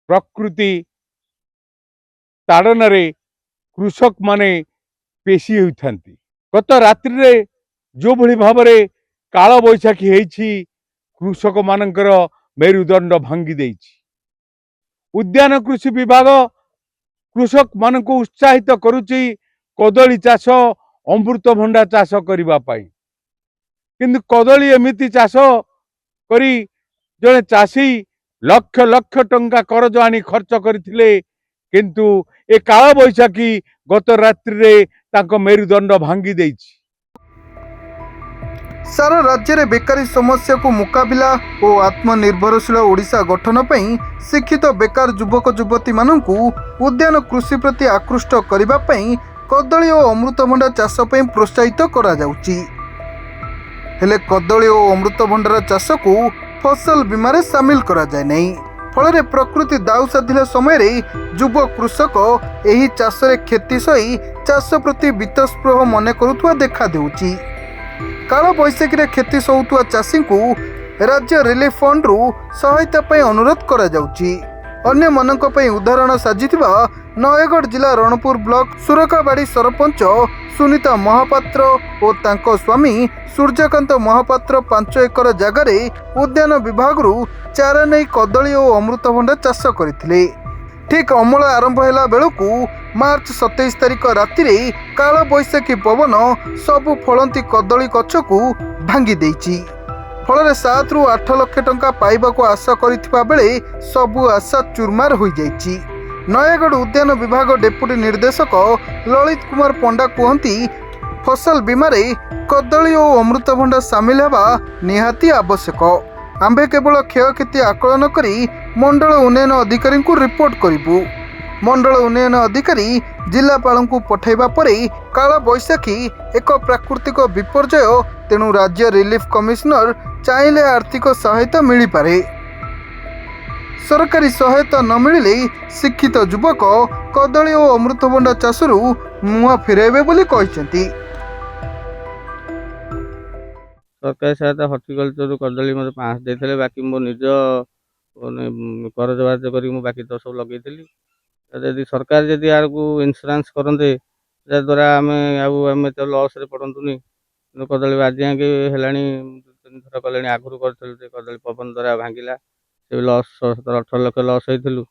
प्रकृति ताड़न कृषक माने पेशी होइथांती। गत रात्रि रे जो भली भाव में काल बैशाखी होइछि कृषक मानकर मेरुदंड भांगी देइछि। उद्यान कृषि विभाग कृषक मान को उत्साहित करुच्ची कदली चाष अमृतभंडा चाष करने किंतु कदली एमिति चाष करी जड़े चाषी लक्ष लक्ष टंका करज आनी खर्च करथिले किंतु ए काल बैशाखी गत रात्रि रे तांको मेरुदंड भांगी देइछि। सारा राज्य में बेकारी समस्या को मुकाबिला और आत्मनिर्भरशील ओडिशा गठन पर शिक्षित बेकार युवक युवती मानू उद्यान कृषि प्रति आकृष्ट करने कदली और अमृतभंडा चाष प्रोत्साहित करा जाउची। हेले कदली और अमृतभंडार चाष को फसल बीमा रे सामिल करा जाय नहीं। फल प्रकृति दाऊ साधिला समय युव कृषक एही चाष रे क्षति सही चाष प्रति बीतस्पृह मन करुवा देखा देउची। काल बैशाखी क्षति सहूवा चाषी को राज्य रिलीफ फंड रु सहायता पाई अनुरोध करा जाउची। अन्य मानक पई उदाहरण साजिथिबा नयगढ़ जिला रणपुर ब्लॉक सुरकाबाड़ी सरपंच सुनीता महापात्र और तांको स्वामी सूर्यकांत महापात्र 5 एकर जगार उद्यान विभाग रु चारा नहीं कदली और अमृतभंडा चाष करथिले। ठीक अमल आरंभ हैला बेलकू मार्च 27 तारिख राति काल बैशाखी पवन सबु फलंती कदली गछ को भांगी देइछि। फल 7 रु 8 लाख टंका पाइबाको आशा करिथिबा बेले सबु आशा चुरमार हो जाइछि। नयगढ़ उद्यान विभाग डेपुटी निर्देशक ललित कुमार पंडा कहती फसल बीमा रे कदली और अमृतभंडा सामिल हेबा निहाती आवश्यक। आंबे केवल क्षयक्षति आकलन करी मंडल उन्नयन अधिकारी को रिपोर्ट करिबु। मंडल उन्नयन अधिकारी जिलापाल को पठाइबा परे काल बैशाखी एक प्राकृतिक विपर्यय तेणु राज्य रिलीफ कमिश्नर चाहिले आर्थिक सहायता मिली पारे। सरकारी सहायता न मिले शिक्षित युवक कदली और अमृतभंडा चाषरू मुआ फेराइबे बोली कहते। सरकारी सहायता हर्टिकलचर कदली मतलब 5 देते बाकी मो निज करज बाज कर बाकी तो सब लगे यदि सरकार जदि यार को इन्शुरांस करते द्वारा आम तो लस पड़तुनि कदली आज जाके है 3 थर कले आगुरी कर कदली पवन द्वारा भांगिला से लस 18 लाख लस होइथिलु।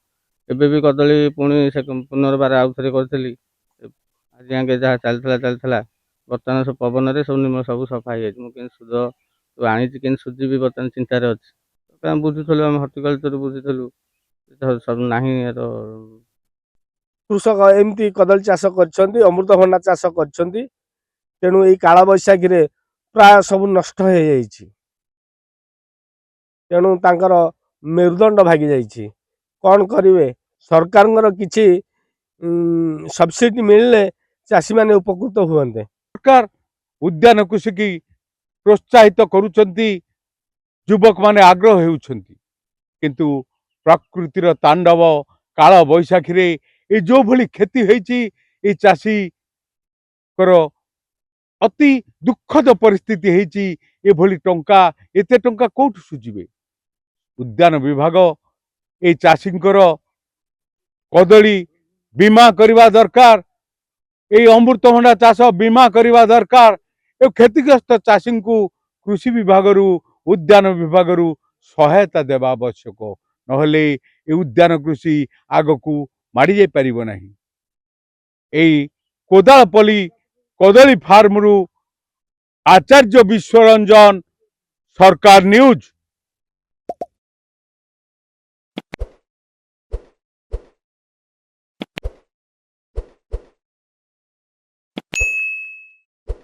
एबे भी कदली पुणी से पुनर्बार आउ थे करी आज जाके जहाँ चलता बर्तमान सब पवन में सब सब सफा हो सुध आनी कि सुझी भी बर्तमान चिंतार अच्छे बुझुलु आम हर्टिकलचर बुझुलु सब ना कृषक एमती कदली चाष कर अमृतभंडा चाष कर तेणु ये काल बैशाखी प्राय सब नष्ट हो जाइछि। तेणु तांकर मेरुदंड भागी जाइछि। कौन करिवे सरकार किछि सब्सिडी मिलले चाषी माने उपकृत हुअन्ते। सरकार उद्यान कृषि की प्रोत्साहित करुचंती युवक माने आग्रह हेउछंती किंतु प्रकृतिर तांडव काल बैशाखी रे ए जो भली क्षति होइछि ए चाषी करो अति दुखद परिस्थिति होइछि। ए भली टंका एते टंका कोठु सुझिबे। उद्यान विभाग ए चाषींकर कदली बीमा करवा दरकार। ये अमृतभंडा चाष बीमा करवा दरकार। ए क्षतिग्रस्त चाषी को कृषि विभाग उद्यान विभाग सहायता देवा आवश्यक नहले ए उद्यान कृषि आग को माड़ी जाई परिबो नाही। एई कोदालपल्ली कदली फार्म आचार्य विश्वरंजन सरकार न्यूज।